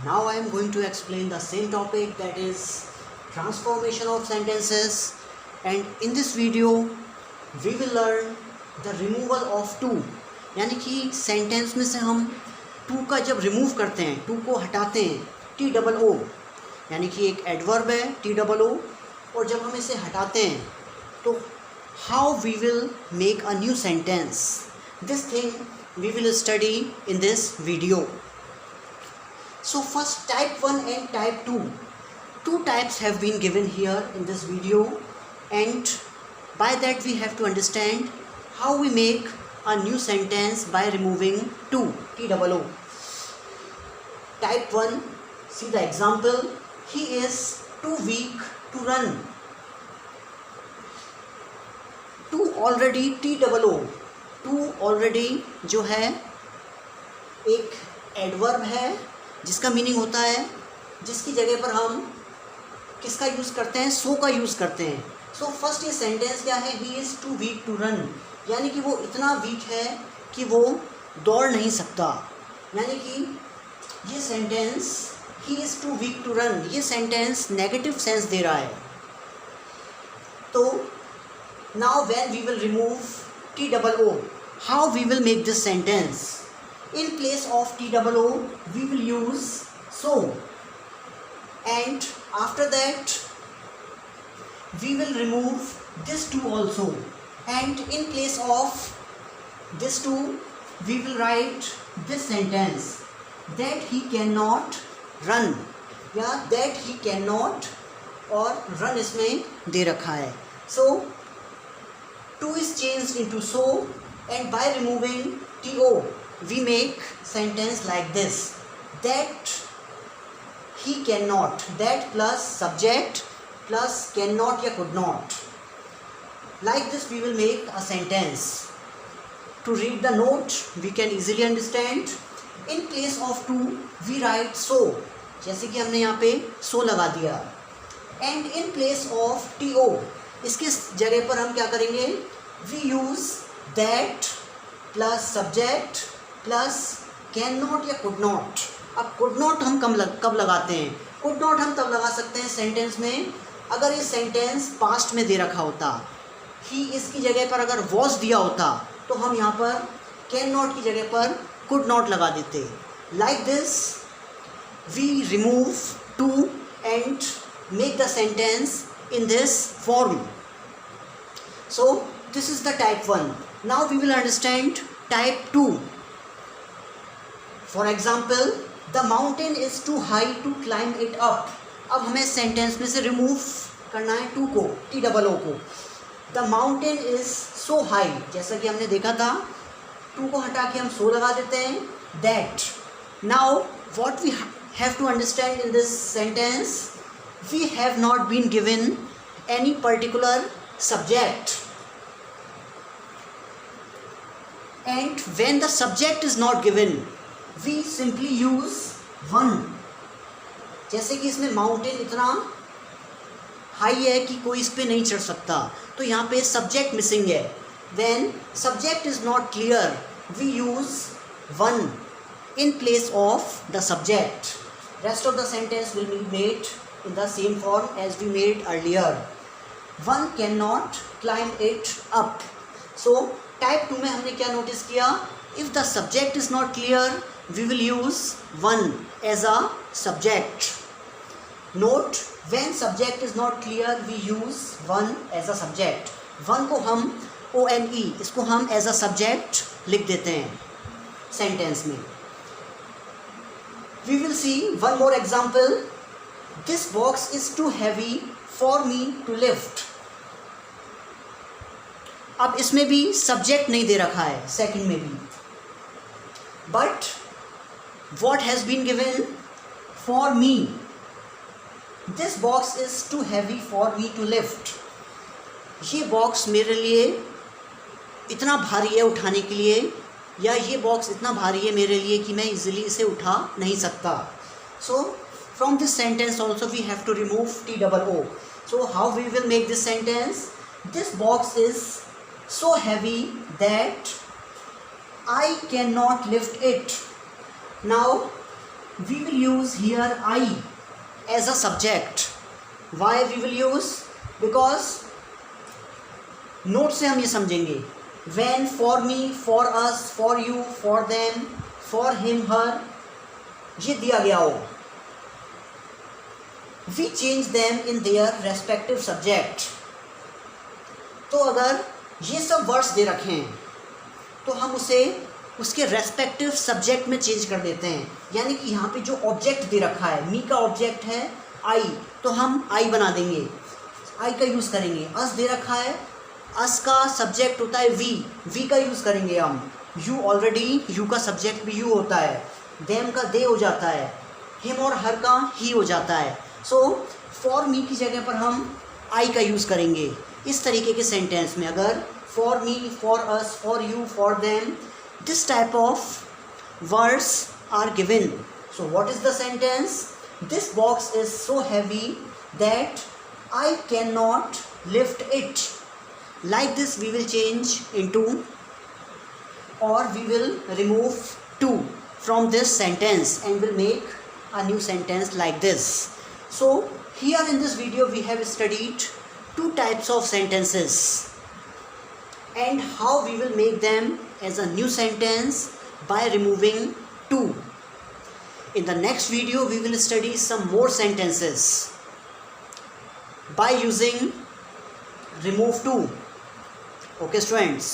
Now I am going to explain the same topic, that is transformation of sentences, and in this video we will learn the removal of to, यानी कि sentence में से हम to का जब remove करते हैं, to को हटाते हैं, टी डबल ओ, यानी कि एक एडवर्ब है टी डबल ओ, और जब हम इसे हटाते हैं तो how we will make a new sentence, this thing we will study in this video. So first type 1 and type 2. Two types have been given here in this video, and by that we have to understand how we make a new sentence by removing to, T double O. Type 1, see the example, he is too weak to run. To already T double O, to already जो है एक adverb है जिसका meaning होता है, जिसकी जगह पर हम किसका यूज़ करते हैं, सो का यूज़ करते हैं. सो फर्स्ट ये सेंटेंस क्या है, he is too weak to run, यानी कि वो इतना वीक है कि वो दौड़ नहीं सकता. यानी कि ये sentence he is too weak to run, ये सेंटेंस नेगेटिव सेंस दे रहा है. तो now when we will remove T double O, how we will make this sentence. In place of T double O, we will use so, and after that we will remove this two also, and in place of this two we will write this sentence, that he cannot run, या that he cannot, और run इसमें दे रखा है. So to is changed into so, and by removing to we make sentence like this, that he cannot, that plus subject plus cannot या could not, like this we will make a sentence. To read the note we can easily understand. In place of to we write so, जैसे कि हमने यहाँ पे so लगा दिया, and in place of to, इसके जगह पर हम क्या करेंगे, we use that plus subject plus can not या कुड नॉट. अब कुड नॉट हम कब लगाते हैं, कुड नॉट हम तब लगा सकते हैं सेंटेंस में अगर ये सेंटेंस पास्ट में दे रखा होता. ही इसकी जगह पर अगर वॉज दिया होता तो हम यहाँ पर कैन नॉट की जगह पर कुड नॉट लगा देते. Like this we remove too and make the sentence in this form. So this is the type 1. Now we will understand type 2. For example, the mountain is too high to climb it up. अब हमें sentence में से remove करना है to को, T double ओ को. The mountain is so high, जैसा कि हमने देखा था, टू को हटा के हम सो लगा देते हैं, that. Now what we have to understand in this sentence, we have not been given any particular subject, and when the subject is not given we simply use one. जैसे कि इसमें माउंटेन इतना हाई है कि कोई इस पे नहीं चढ़ सकता, तो यहाँ पे सब्जेक्ट मिसिंग है. when subject is not clear we use one in place of the subject. Rest of the sentence will be made in the same form as we made earlier. one cannot climb it up. so type 2 में हमने क्या notice किया, if the subject is not clear we will use one as a subject. Note, when subject is not clear we use one as a subject. One को हम ONE, इसको हम as a subject लिख देते हैं sentence में. We will see one more example. This box is too heavy for me to lift. अब इसमें भी सब्जेक्ट नहीं दे रखा है, सेकंड में भी, but what has been given, for me. This box is too heavy for me to lift. ये box मेरे लिए इतना भारी है उठाने के लिए, या ये बॉक्स इतना भारी है मेरे लिए कि मैं इजीली इसे उठा नहीं सकता. So from this sentence also we have to remove T double O. So how we will make this sentence, this box is so heavy that I cannot lift it. Now we will use here I as a subject. Why we will use? Because note से हम ये समझेंगे, when, for me, for us, for you, for them, for him, her, ये दिया गया हो, we change them in their respective subject. तो अगर ये सब वर्ड्स दे रखे हैं तो हम उसे उसके रेस्पेक्टिव सब्जेक्ट में चेंज कर देते हैं. यानी कि यहाँ पे जो ऑब्जेक्ट दे रखा है, मी का ऑब्जेक्ट है आई, तो हम आई बना देंगे, आई का यूज़ करेंगे. अस दे रखा है, अस का सब्जेक्ट होता है वी का यूज़ करेंगे हम. यू ऑलरेडी, यू का सब्जेक्ट भी यू होता है. देम का दे हो जाता है. हिम और हर का ही हो जाता है. सो फॉर मी की जगह पर हम आई का यूज़ करेंगे. इस तरीके के सेंटेंस में अगर for me, for us, for you, for them, this type of words are given. So what is the sentence? This box is so heavy that I can not lift it. Like this we will change into, or we will remove to from this sentence and will make a new sentence like this. So here in this video we have studied two types of sentences and how we will make them as a new sentence by removing to. In the next video we will study some more sentences by using remove to. Okay students.